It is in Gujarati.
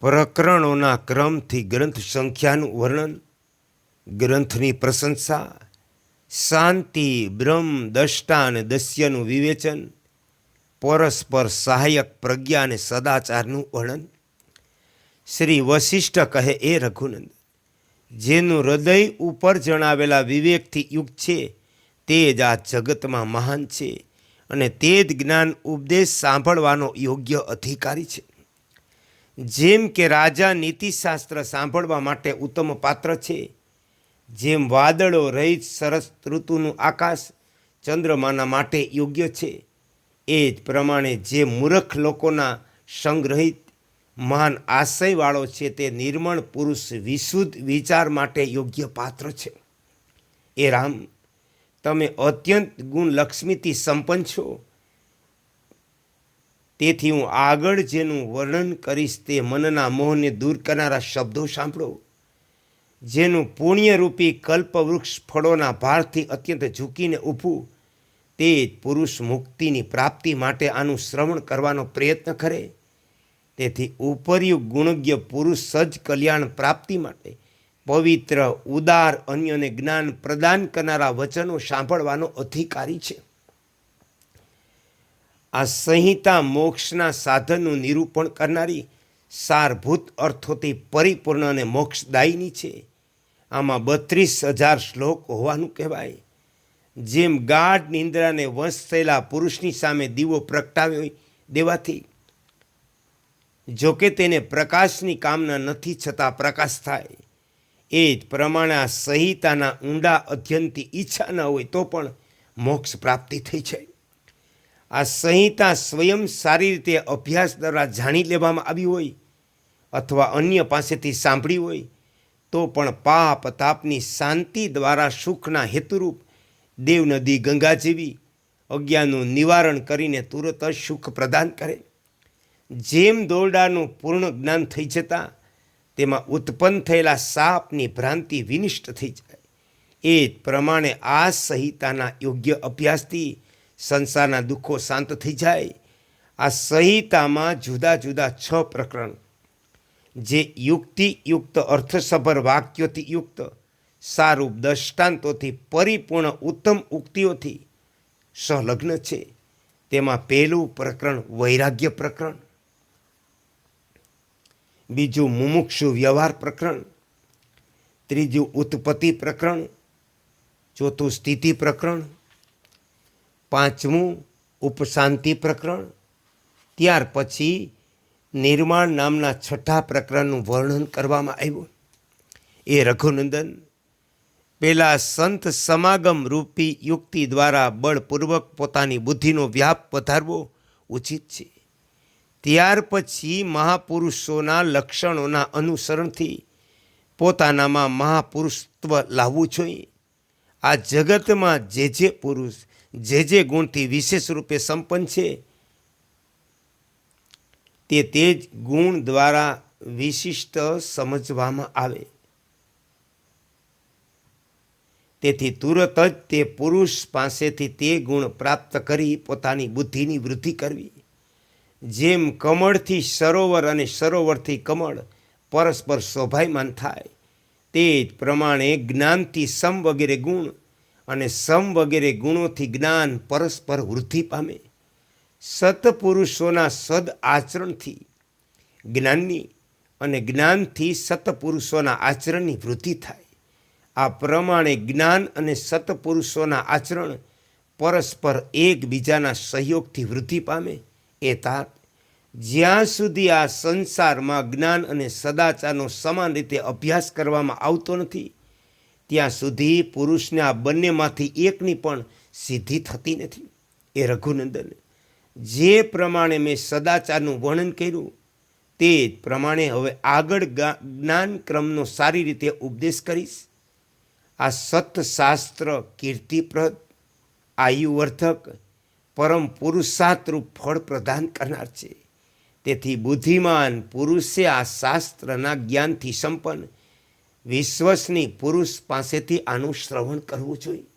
પ્રકરણોના ક્રમથી ગ્રંથ સંખ્યાનું વર્ણન, ગ્રંથની પ્રશંસા, શાંતિ, બ્રહ્મ, દષ્ટા અને દસ્યનું વિવેચન, પરસ્પર સહાયક પ્રજ્ઞા અને સદાચારનું વર્ણન. શ્રી વશિષ્ઠ કહે, એ રઘુનંદન, જેનું હૃદય ઉપર જણાવેલા વિવેકથી યુક્ત છે તે જ આ જગતમાં મહાન છે અને તે જ જ્ઞાન ઉપદેશ સાંભળવાનો યોગ્ય અધિકારી છે. જેમ કે રાજા નીતિશાસ્ત્ર સાંભળવા માટે ઉત્તમ પાત્ર છે, જેમ વાદળો રહિત સરસ ઋતુનું આકાશ ચંદ્રમાના માટે યોગ્ય છે, એ જ પ્રમાણે જે મૂર્ખ લોકોના સંગ્રહિત મહાન આશયવાળો છે તે નિર્મળ પુરુષ વિશુદ્ધ વિચાર માટે યોગ્ય પાત્ર છે. એ રામ, તમે અત્યંત ગુણ લક્ષ્મીથી સંપન્ન છો, તેથી હું આગળ જેનું વર્ણન કરીશ તે મનના મોહને દૂર કરનારા શબ્દો સાંભળો. જેનું પુણ્યરૂપી કલ્પવૃક્ષ ફળોના ભારથી અત્યંત ઝૂકીને ઊભું, તે જ પુરુષ મુક્તિની પ્રાપ્તિ માટે આનું શ્રવણ કરવાનો પ્રયત્ન કરે. તેથી ઉપર્યુક્ત ગુણજ્ઞ પુરુષ સજ કલ્યાણ પ્રાપ્તિ માટે પવિત્ર, ઉદાર, અન્યને જ્ઞાન પ્રદાન કરનારા વચનો સાંભળવાનો અધિકારી છે. આ સંહિતા મોક્ષના સાધનનું નિરૂપણ કરનારી સારભૂત અર્થોથી પરિપૂર્ણ અને મોક્ષદાયીની છે. આમાં 32,000 શ્લોક હોવાનું કહેવાય. જેમ ગાઢ નિંદ્રાને વશ થયેલા પુરુષની સામે દીવો પ્રગટાવી દેવાથી જોકે તેને પ્રકાશની કામના નથી છતાં પ્રકાશ થાય, એ જ પ્રમાણે આ સંહિતાના ઊંડા અધ્યયનથી ઈચ્છા ન હોય તો પણ મોક્ષ પ્રાપ્તિ થઈ જાય. આ સંહિતા સ્વયં સારી રીતે અભ્યાસ દ્વારા જાણી લેવામાં આવી હોય અથવા અન્ય પાસેથી સાંભળી હોય તો પણ પાપ તાપની શાંતિ દ્વારા સુખના હેતુરૂપ દેવનદી ગંગા જેવી અજ્ઞાનનું નિવારણ કરીને તુરત જ સુખ પ્રદાન કરે. જેમ દોરડાનું પૂર્ણ જ્ઞાન થઈ જતાં તેમાં ઉત્પન્ન થયેલા સાપની ભ્રાંતિ વિનિષ્ટ થઈ જાય, એ જ પ્રમાણે આ સંહિતાના યોગ્ય અભ્યાસથી સંસારના દુઃખો શાંત થઈ જાય. આ સંહિતામાં જુદા જુદા 6 પ્રકરણ, જે યુક્તિયુક્ત અર્થસભર વાક્યોથી યુક્ત સારૂપ દ્રષ્ટાંતોથી પરિપૂર્ણ ઉત્તમ ઉક્તિઓથી સંલગ્ન છે. તેમાં પહેલું પ્રકરણ વૈરાગ્ય પ્રકરણ, બીજું મુમુક્ષુ વ્યવહાર પ્રકરણ, ત્રીજું ઉત્પત્તિ પ્રકરણ, ચોથું સ્થિતિ પ્રકરણ, પાંચમું ઉપશાંતિ પ્રકરણ, ત્યાર પછી નિર્માણ નામના 6થા પ્રકરણનું વર્ણન કરવામાં આવ્યું. એ રઘુનંદન, પહેલાં સંત સમાગમ રૂપી યુક્તિ દ્વારા બળપૂર્વક પોતાની બુદ્ધિનો વ્યાપ વધારવો ઉચિત છે. ત્યાર પછી મહાપુરુષોના લક્ષણોના અનુસરણથી પોતાનામાં મહાપુરુષત્વ લાવવું જોઈએ. આ જગતમાં જે પુરુષ જે ગુણથી વિશેષ રૂપે સંપન્ન છે તે જ ગુણ દ્વારા વિશિષ્ટ સમજવામાં આવે. તેથી તુરત જ તે પુરુષ પાસેથી તે ગુણ પ્રાપ્ત કરી પોતાની બુદ્ધિની વૃદ્ધિ કરવી. જેમ કમળથી સરોવર અને સરોવરથી કમળ પરસ્પર શોભાયમાન થાય, તે જ પ્રમાણે જ્ઞાનથી સમ વગેરે ગુણ અને સમ વગેરે ગુણોથી જ્ઞાન પરસ્પર વૃદ્ધિ પામે. સત્પુરુષોના સદ આચરણથી જ્ઞાનની અને જ્ઞાનથી સત્પુરુષોના આચરણની વૃદ્ધિ થાય. આ પ્રમાણે જ્ઞાન અને સત્પુરુષોના આચરણ પરસ્પર એકબીજાના સહયોગથી વૃદ્ધિ પામે. એ તાત જ્યાં સુધી આ સંસારમાં જ્ઞાન અને સદાચારનો સમાન રીતે અભ્યાસ કરવામાં આવતો નથી, ત્યાં સુધી પુરુષને આ બંનેમાંથી એકની પણ સિદ્ધિ થતી નથી. એ રઘુનંદન, જે પ્રમાણે મેં સદાચારનું વર્ણન કર્યું તે જ પ્રમાણે હવે આગળ જ્ઞાન ક્રમનો સારી રીતે ઉપદેશ કરીશ. આ સત્શાસ્ત્ર કીર્તિપ્રદ, આયુવર્ધક, પરમ પુરુષાર્થરૂપ ફળ પ્રદાન કરનાર છે. તેથી બુદ્ધિમાન પુરુષે આ શાસ્ત્રના જ્ઞાનથી સંપન્ન વિશ્વસની પુરુષ પાસેથી આનું શ્રવણ કરવું જોઈએ.